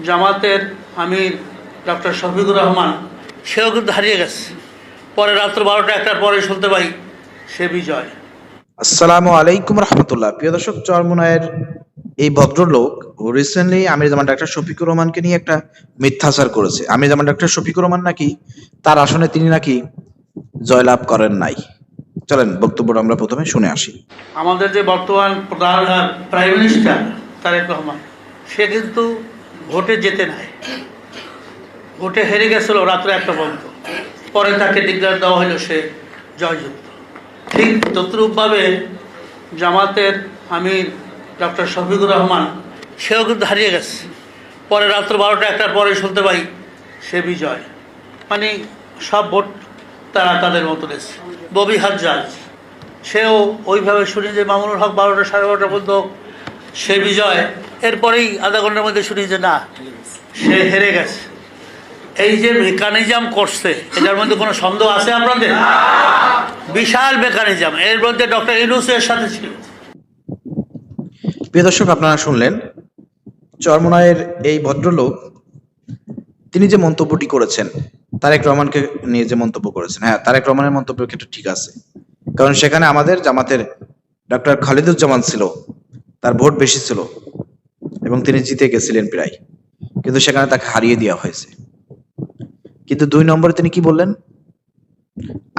জামাতের আমির ডক্টর শফিকুর রহমান সেও কিন্তু হারিয়ে গেছে। পরে রাত্র 12টা 1টার পরে শুনতে পাই সে বিজয়। আসসালামু আলাইকুম রহমতুল্লাহ। প্রিয় দর্শক, চরমোনাইয়ের এই ভদ্রলোক রিসেন্টলি আমির জামান ডাক্তার শফিকুর রহমানকে নিয়ে একটা মিথ্যাচার করেছে। আমির জামান ডাক্তার শফিকুর রহমান নাকি তার আসনে তিনি নাকি জয়লাভ করেন নাই। চলেন বক্তব্যটা আমরা প্রথমে শুনে আসি। আমাদের যে বর্তমান প্রাইম মিনিস্টার তারেক রহমান, সে কিন্তু ভোটে যেতে নাই, ভোটে হেরে গেছিল রাত্র 1টা পর্যন্ত। পরে তাকে ডিক্লেয়ার দেওয়া হলো সে জয়যুক্ত। ঠিক তদ্রূপভাবে জামাতের আমির ডক্টর শফিকুর রহমান সেও কিন্তু হারিয়ে গেছে। পরে রাত্র 12টা 1টার পরে শুনতে পাই সে বিজয়। মানে সব ভোট তারা তাদের মতো দিয়েছে। ববি হাজ্জাজ সেও ওইভাবে শুনি যে মামুনুল হক 12টা 12:30 পর্যন্ত সে বিজয়। এরপরেই আধা ঘন্টার মধ্যে শুনি যে না, সে হেরে গেছে। এই যে মেকানিজম করছে, এটার মধ্যে কোনো সন্দেহ আছে আপনাদের? বিশাল মেকানিজম, এর মধ্যে ডক্টর ইউনূসের সাথে ছিল। প্রিয় দর্শক, আপনারা শুনলেন চরমোনাইয়ের এই ভদ্রলোক তিনি যে মন্তব্যটি করেছেন তারেক রহমানকে নিয়ে, যে মন্তব্য করেছেন, হ্যাঁ, তারেক রহমানের মন্তব্যের ক্ষেত্রে ঠিক আছে, কারণ সেখানে আমাদের জামাতের ডক্টর খালিদুজ্জামান ছিল, তার ভোট বেশি ছিল এবং তিনি জিতে গেছিলেন প্রায়, কিন্তু সেখানে তাকে হারিয়ে দেওয়া হয়েছে। কিন্তু 2 নম্বরে তিনি কি বললেন?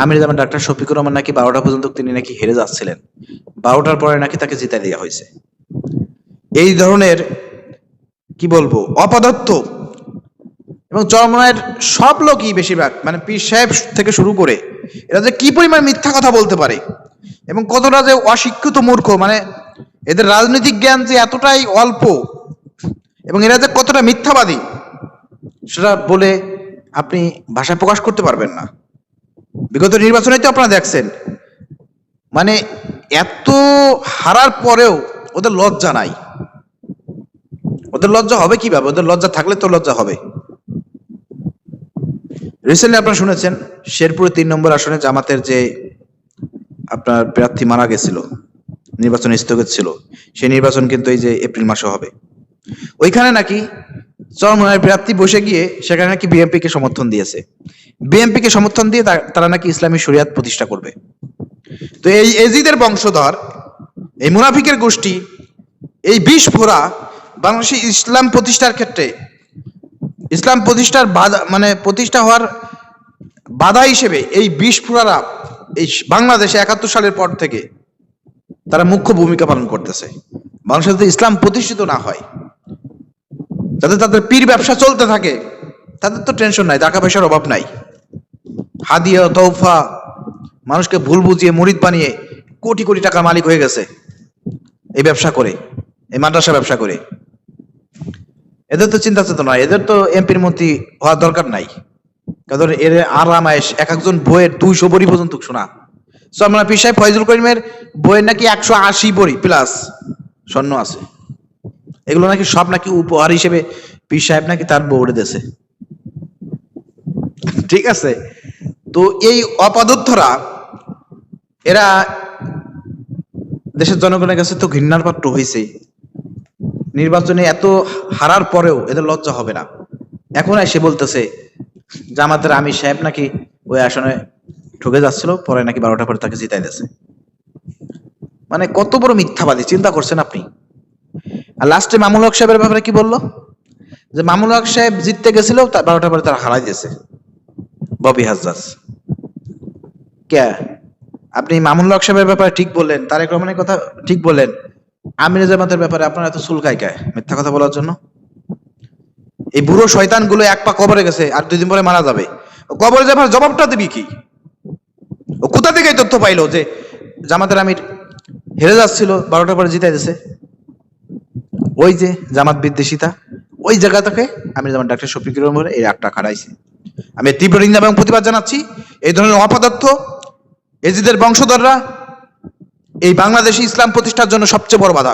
আমির জামান ডাক্তার শফিকুর রহমান নাকি 12টা পর্যন্ত তিনি নাকি হেরে যাচ্ছিলেন, 12টার পরে নাকি তাকে জিতাই দেওয়া হয়েছে। এই ধরনের কি বলবো অপদার্থ এবং চরমোনাইয়ের সব লোকই বেশিরভাগ, মানে পীর সাহেব থেকে শুরু করে, এরা যে কি পরিমাণ মিথ্যা কথা বলতে পারে এবং কতটা যে অশিক্ষিত মূর্খ, মানে এদের রাজনৈতিক জ্ঞান যে এতটাই অল্প এবং এরা যে কতটা মিথ্যাবাদী, সেটা বলে আপনি ভাষায় প্রকাশ করতে পারবেন না। বিগত নির্বাচনে তো আপনারা দেখছেন, মানে এত হারার পরেও ওদের লজ্জা নাই। ওদের লজ্জা হবে কিভাবে? ওদের লজ্জা থাকলে তো লজ্জা হবে। রিসেন্টলি আপনারা শুনেছেন শেরপুরে 3 নম্বর আসনে জামাতের যে আপনার প্রার্থী মারা গেছিল, নির্বাচন স্থগিত ছিল, সেই নির্বাচন কিন্তু এই যে এপ্রিল মাসে হবে। ওইখানে নাকি চরমোনাইয়ের প্রার্থী বসে গিয়ে সেখানে নাকি বিএনপি কে সমর্থন দিয়েছে। বিএনপি কে সমর্থন দিয়ে তারা নাকি ইসলামী শরিয়াত প্রতিষ্ঠা করবে। তো এই এজিদের বংশধর, এই মুনাফিকের গোষ্ঠী, এই বিষ ফোড়া বাংলাদেশে ইসলাম প্রতিষ্ঠার ক্ষেত্রে, ইসলাম প্রতিষ্ঠার বাধা, মানে প্রতিষ্ঠা হওয়ার বাধা হিসেবে এই বিষ ফোড়ারা এই বাংলাদেশে 71 সালের পর থেকে তারা মুখ্য ভূমিকা পালন করতেছে। বাংলাদেশে যদি ইসলাম প্রতিষ্ঠিত না হয়, যাতে তাদের পীর ব্যবসা চলতে থাকে, তাদের তো টেনশন নাই, টাকা পয়সার অভাব নাই। হাদিয়া তৌফা মানুষকে ভুল বুঝিয়ে মুরিদ বানিয়ে কোটি কোটি টাকার মালিক হয়ে গেছে এই ব্যবসা করে, এই মাদ্রাসা ব্যবসা করে। এদের তো চিন্তা চেতনা, এদের তো এমপির মন্ত্রী হওয়ার দরকার নাই, কারণ এর আরাম আয়েশ এক একজন বইয়ের 200 বড়ি পর্যন্ত শোনা। আমরা পীর সাহেব ফয়জুল করিমের বইয়ের নাকি 180 বড়ি প্লাস স্বর্ণ আছে। এগুলো নাকি সব নাকি উপহার হিসেবে পীর সাহেব নাকি তার বউরে দেশে। ঠিক আছে, তো এই অপদার্থরা এরা দেশের জনগণের কাছে তো ঘৃণার পাত্র হয়েছে। নির্বাচনে এত হারার পরেও এদের লজ্জা হবে না। এখন এসে বলতেছে জামাতের আমির সাহেব নাকি ওই আসনে ঠকে যাচ্ছিল, পরে নাকি 12টা পরে তাকে জিতাই দিয়েছে। মানে কত বড় মিথ্যাবাদী, চিন্তা করছেন আপনি? আর লাস্টে মামুনুল হক সাহেবের ব্যাপারে কি বললো? যে মামুনুল হক সাহেব জিততে গেছিল, 12টা পরে তারা হারাই দিয়েছে ববি হাজ্জাজ। কে আপনি মামুনুল হক সাহেবের ব্যাপারে ঠিক বললেন, তারেক রহমানের কথা ঠিক বললেন, আমির জামাতের ব্যাপারে আপনার এত চুলকায় কে মিথ্যা কথা বলার জন্য? এই বুড়ো শয়তান গুলো 1 পা কবরে গেছে, আর 2 দিন পরে মারা যাবে। কবরে যাবার জবাবটা দিবি কি? ও কোথা থেকে তথ্য পাইলো যে জামাতের আমির হেরে যাচ্ছিল, 12টা পরে জিতাই দিয়েছে? ওই যে জামাত বিদ্বেষিতা, ওই জায়গা থেকে আমির জামান ডাক্তার শফিকুর রহমান এই একটা খাড়াইছে। আমি তীব্র নিন্দা এবং প্রতিবাদ জানাচ্ছি। এই ধরনের অপদার্থ এজিদের বংশধররা এই বাংলাদেশে ইসলাম প্রতিষ্ঠার জন্য সবচেয়ে বড় বাধা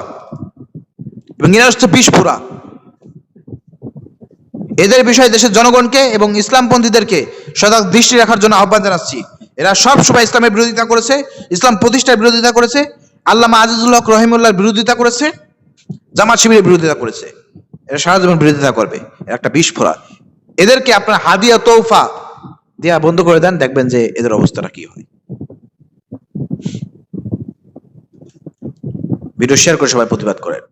এবং এরা হচ্ছে বিষ ফোড়া। এদের বিষয়ে দেশের জনগণকে এবং ইসলামপন্থীদেরকে সজাগ দৃষ্টি রাখার জন্য আহ্বান জানাচ্ছি। এরা সব সময় ইসলামের বিরোধিতা করেছে, ইসলাম প্রতিষ্ঠার বিরোধিতা করেছে, আল্লামা আজিজুল হক রহিমুল্লাহর বিরোধিতা করেছে, জামাত শিবিরের বিরোধিতা করেছে। এরা সারা জীবন বিরোধিতা করবে, এরা একটা বিস্ফোরা। এদেরকে আপনার হাদিয়া তৌফা দেয়া বন্ধ করে দেন, দেখবেন যে এদের অবস্থাটা কি হয়। ভিডিও শেয়ার করে সবাই প্রতিবাদ করেন।